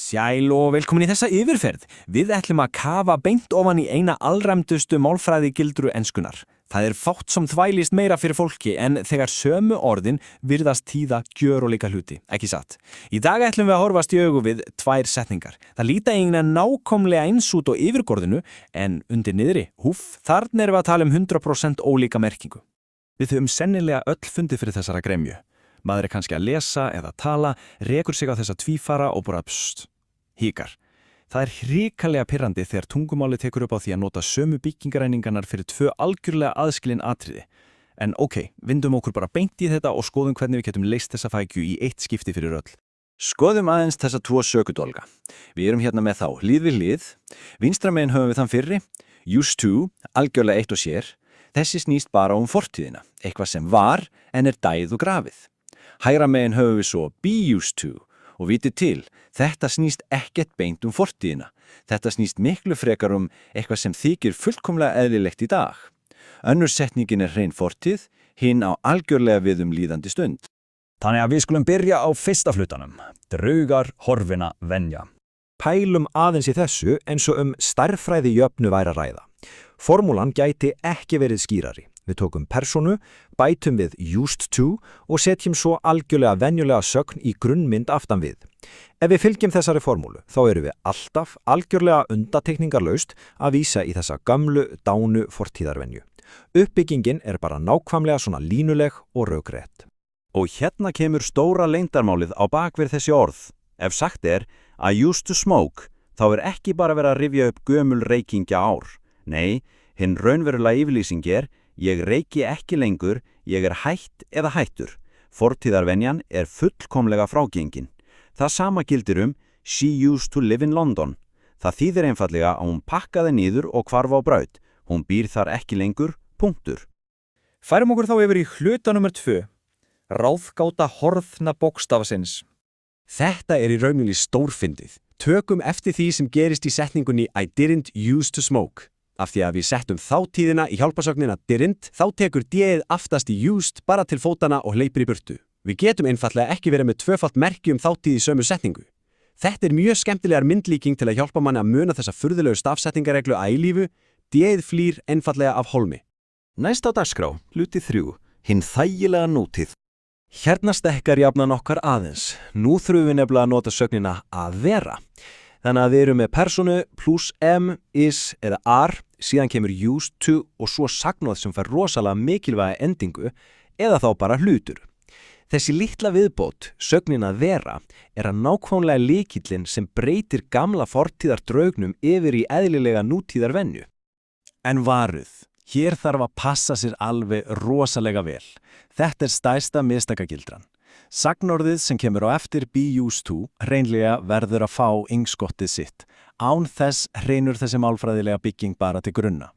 Sæl og velkomin í þessa yfirferð. Við ætlum að kafa beint ofan í eina allræmdustu málfræðigildru enskunnar. Það fátt sem þvælist meira fyrir fólki en þegar sömu orðin virðast þýða gjörólíka hluti, ekki satt. Í dag ætlum við að horfast í augu við tvær setningar. Það líta eiginlega nákvæmlega eins út á yfirborðinu en undir niðri, þarna erum við að tala 100% ólíka merkingu. Við höfum sennilega öll fundið fyrir þessara gremju. Maður kannski að lesa eða tala, rekur sig á þessa tvífara og bara híkar. Það hrikalega pirrandi þegar tungumáli tekur upp á því að nota sömu byggingareiningarnar fyrir tvö algjörlega aðskilin atriði. En vindum okkur bara beint í þetta og skoðum hvernig við getum leyst þessa fækju í eitt skipti fyrir öll. Skoðum aðeins þessa tvo sökudólga. Við erum hérna með þá hlið við hlið. Vinstra megin höfum við þann fyrri, used to, algjörlega eitt og sér. Þessi snýst bara fortíðina, eitthvað sem var en dæið og grafið. Hægra megin höfum við svo be used to og vitið til, þetta snýst ekkert beint fortíðina. Þetta snýst miklu frekar eitthvað sem þykir fullkomlega eðlilegt í dag. Önnur setningin hrein fortíð, hinn á algjörlega við líðandi stund. Þannig að við skulum byrja á fyrsta hlutanum. Draugar horfina venja. Pælum aðeins í þessu eins og stærðfræði jöfnu væri að ræða. Formúlan gæti ekki verið skýrari. Við tókum persónu, bætum við used to og setjum svo algjörlega venjulega sögn í grunnmynd aftan við. Ef við fylgjum þessari formúlu, þá erum við alltaf algjörlega undatekningarlaust að vísa í þessa gamlu, dánu fortíðarvenju. Uppbyggingin bara nákvæmlega svona línuleg og rökrétt. Og hérna kemur stóra leyndarmálið á bakvið þessi orð. Ef sagt að used to smoke, þá ekki bara verið að rifja upp gömul reykingja ár. Nei, hinn raunverulega yfirlýsing ég reyki ekki lengur, ég hætt eða hættur. Fortíðarvenjan fullkomlega frágengin. Það sama gildir she used to live in London. Það þýðir einfallega að hún pakkaði niður og hvarf á braut. Hún býr þar ekki lengur, punktur. Færum okkur þá yfir í hluta númer 2. Ráðgáta horfna bókstafsins. Þetta í rauninni stórfyndið. Tökum eftir því sem gerist í setningunni I didn't used to smoke. Af því að við settum þátíðina í hjálparsögnina didn't, þá tekur d-ið aftast í used bara til fótana og hleypir í burtu. Við getum einfallega ekki verið með tvöfalt merki þátíð í sömu setningu. Þetta mjög skemmtilegar myndlíking til að hjálpa manni að muna þessa furðulegu stafsetningareglu að eilífu, d-ið flýr einfallega af hólmi. Næst á dagskrá, hluti 3, hinn þægilega nútíð. Hérna stekkar jafnan okkar aðeins. Nú þurfum við nefnilega að nota sögnina að vera. Þannig að við erum með persónu plus am, is eða are, síðan kemur used to og svo sagnorð sem fær rosalega mikilvæga endingu eða þá bara hlutur. Þessi litla viðbót, sögnin að vera, að nákvæmlega lykillinn sem breytir gamla fortíðardraugnum yfir í eðlilega nútíðarvenju. En varuð, hér þarf að passa sér alveg rosalega vel. Þetta stærsta mistakagildran. Sagnorðið sem kemur á eftir be used to hreinlega verður að fá innskottið sitt. Án þess hreinur þessi málfræðilega bygging bara til grunna.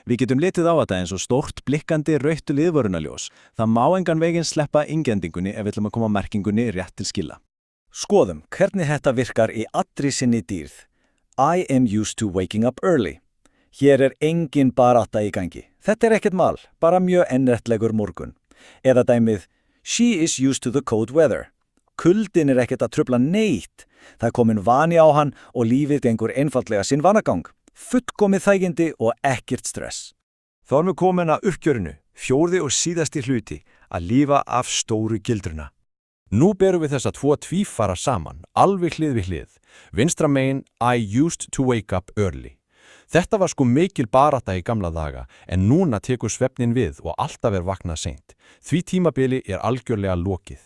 Við getum litið á þetta eins og stórt blikkandi rautt liðvörunaljós. Það má engan veginn sleppa ingendingunni ef við ætlum að koma merkingunni rétt til skila. Skoðum hvernig þetta virkar í allri sinni dýrð. I am used to waking up early. Hér engin barátta í gangi. Þetta ekkert mál, bara mjög ennrættlegur morgun. Eða dæmið she is used to the cold weather. Kuldin ekkert að trufla neitt. Það komin vani á hann og lífið gengur einfaldlega sinn vanagang. Fullkomið þægindi og ekkert stress. Þá erum við komin að uppgjörinu, 4. og síðasti hluti, að lífa af stóru gildruna. Nú berum við þessa tvo tvífara saman, alveg hlið við hlið. Vinstra megin I used to wake up early. Þetta var mikil barátta í gamla daga, en núna tekur svefnin við og alltaf vaknað seint. Því tímabili algjörlega lokið.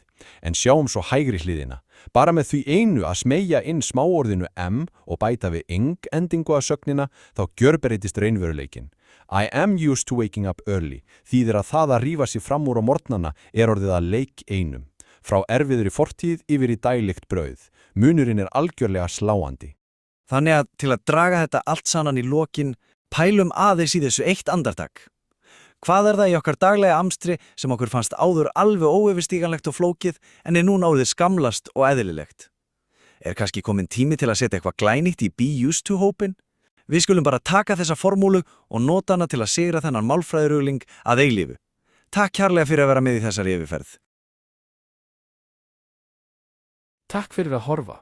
En sjáum svo hægri hliðina. Bara með því einu að smeygja inn smáorðinu m og bæta við ing endingu að sögnina, þá gjörbreytist raunveruleikin. I am used to waking up early, þýðir að það að rífa sig fram úr á morgnana orðið að leik einum. Frá erfiðri fortíð yfir í dæglegt brauð. Munurinn algjörlega sláandi. Þannig að til að draga þetta allt saman í lokin, pælum aðeins í þessu eitt andartak. Hvað það í okkar daglega amstri sem okkur fannst áður alveg óyfirstíganlegt og flókið en núna orðið skamlast og eðlilegt? Kannski komin tími til að setja eitthvað glænýtt í be used to hópin? Við skulum bara taka þessa formúlu og nota hana til að sigra þennan málfræðirugling að eilífu. Takk kærlega fyrir að vera með í þessari yfirferð. Takk fyrir að horfa.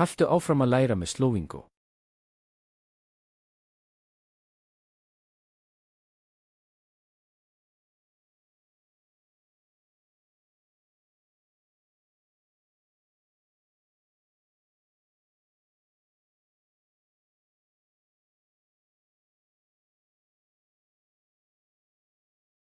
Haltu áfram að læra með Slowingo.